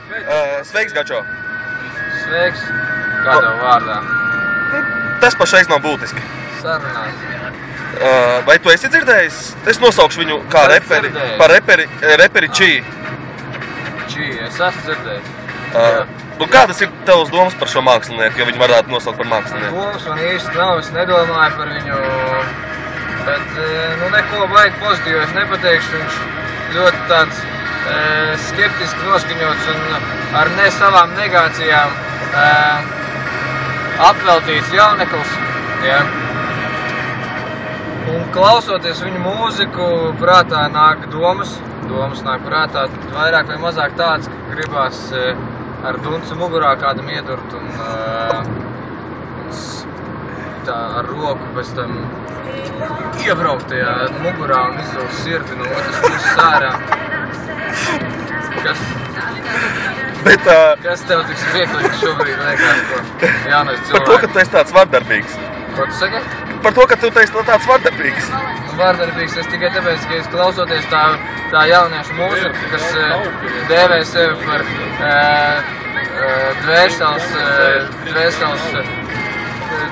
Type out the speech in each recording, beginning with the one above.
Sveiks, Gačo! Sveiks! Kā tev vārdā? Tas pašreiz nav būtiski. Sarunās. Vai tu esi dzirdējis? Es nosaukšu viņu kā reperi, par reperi Čī. Čī, es esmu dzirdējis. Nu, kādas ir tavas domas par šo mākslinieku, jo viņu varētu nosaukt par mākslinieku? Domas man īsti nav, es nedomāju par viņu, bet nu neko baigi pozitīvu es nepateikšu. Viņš ļoti tāds skeptiski noskaņots un ar ne savām negācijām apveltīts jauneklis. Ja. Un klausoties viņu mūziku, prātā nāk domas nāk prātā vairāk vai mazāk tāds, ka gribās ar duncu mugurā kādam iedurt un tā ar roku pēc tam iebraukt tajā mugurā un izraust sirdi no otras puses ārā. Kas tev tik smieklīgi šobrīd liekas, ko jaunais cilvēks? Par to, ka tu esi tāds vardarbīgs. Ko tu saki? Par to, ka tu esi tāds vardarbīgs. Vardarbīgs es tikai tāpēc, ka es klausoties tā jauniešu mūziku, kas dēvē sevi par dvēseles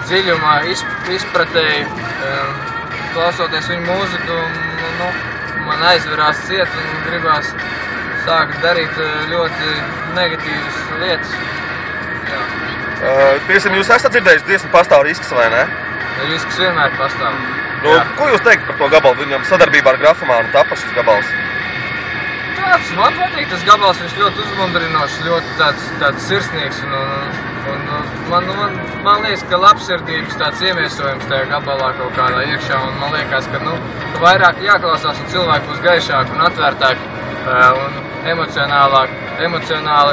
dziļumā izpratēju, klausoties viņu mūziku, man aizverās ciet un gribās sākt darīt ļoti negatīvas lietas. Piesim, jūs esat dzirdējuši dziesmu pastāv risks, vai ne? Risks vienmēr pastāv. Nu, ko jūs teikt par to gabalu? Viņam sadarbībā ar Grafomānu tapa šis gabals? Man patīk tas gabals, viņš ļoti uzmundrinošs, ļoti tāds sirsnīgs un man liekas, ka labsirdības tāds iemiesojums tajā gabalā kaut kādā iekšā un man liekas, ka vairāk jāklausās un cilvēki būs gaišāki un atvērtāki un emocionāli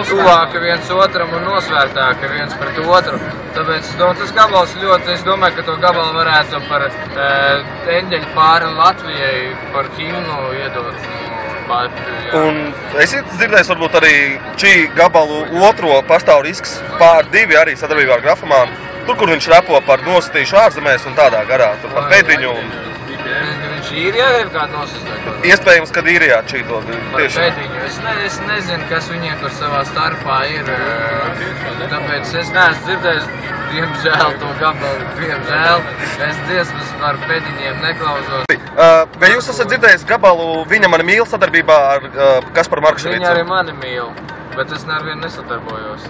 tuvāki viens otram un nosvērtāki viens pret otru. Tāpēc tas gabals ļoti, es domāju, ka to gabalu varētu par eņģeļu pāri Latvijai par himnu iedot. Un esi dzirdējis varbūt arī Čī gabalu otro pastāv risks pār 2 arī sadarbībā ar Grafomānu. Tur, kur viņš repo par nosūtīšu ārzemēs un tādā garā, tur par Pēdiņu un... Viņš īrijā ir kādu nosūtīju? Iespējams, kad īrijā Čī to tieši. Pēdiņu. Es nezinu, kas viņiem tur savā starpā ir, tāpēc es neesmu dzirdējis, diemžēl, to gabalu, diemžēl. Es dziesmas par Pēdiņiem neklausos. Vai jūs esat dzirdējis gabalu Viņa mani mīl sadarbībā ar Kasparu Markševicu? Viņa arī mani mīl, bet es nevienu nesadarbojos.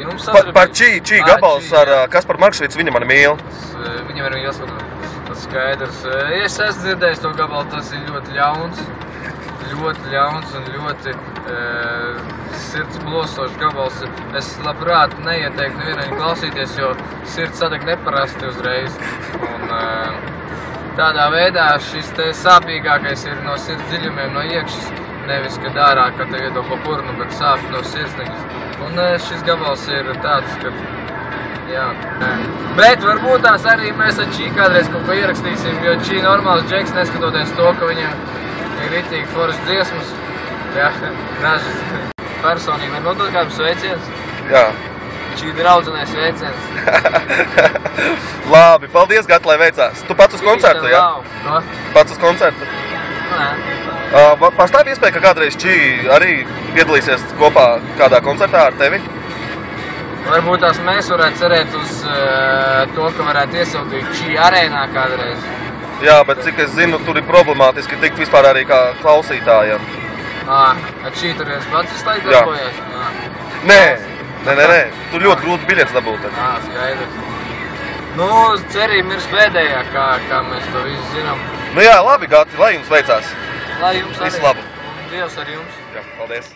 Jums sadarbība? Par Čī gabals ar Kasparu Markševicu Viņa mani mīl. Viņam arī jāskatās. Tas skaidrs. Es esmu dzirdējis to gabalu, tas ir ļoti ļauns un ļoti sirds plosošs gabals. Es labprāt neieteiktu nevienam klausīties, jo sirds sadeg neparasti uzreiz. Un tādā veidā šis te sāpīgākais ir no sirds dziļumiem, no iekšas, nevis, kad ārā, kad tev iedo pa purnu, bet sāp no sirsniņas. Un šis gabals ir tāds, ka jā. Bet varbūt tās arī mēs ar Čī kādreiz kaut ko ierakstīsim, jo Čī normāls džeks, neskatoties to, ka viņam ir ritīgi foršas dziesmas. Jā, dažas personīgi var nodot kādus sveicienus. Jā. Čī draudzenē sveiciens. Labi, paldies, Gat, lai veicās. Tu pats uz koncertu, jā? No? Pats uz koncertu? Nē. Pastāv iespēja, ka kādreiz Čī arī piedalīsies kopā kādā koncertā ar tevi? Varbūt tās mēs varētu cerēt uz to, ka varētu iesildīt Čī arēnā kādreiz. Jā, bet cik es zinu, tur ir problemātiski tikt vispār arī kā klausītājiem. Ar Čī tur viens pats vislaik darbojies? Nē. Tur ļoti grūti biļetes dabūt. Skaidrs. Nu, cerība ir pēdējā, kā mēs to visu zinām. Nu jā, labi, Gati, lai jums veicās. Lai jums arī. Visu labu. Dievs ar jums. Jā, paldies.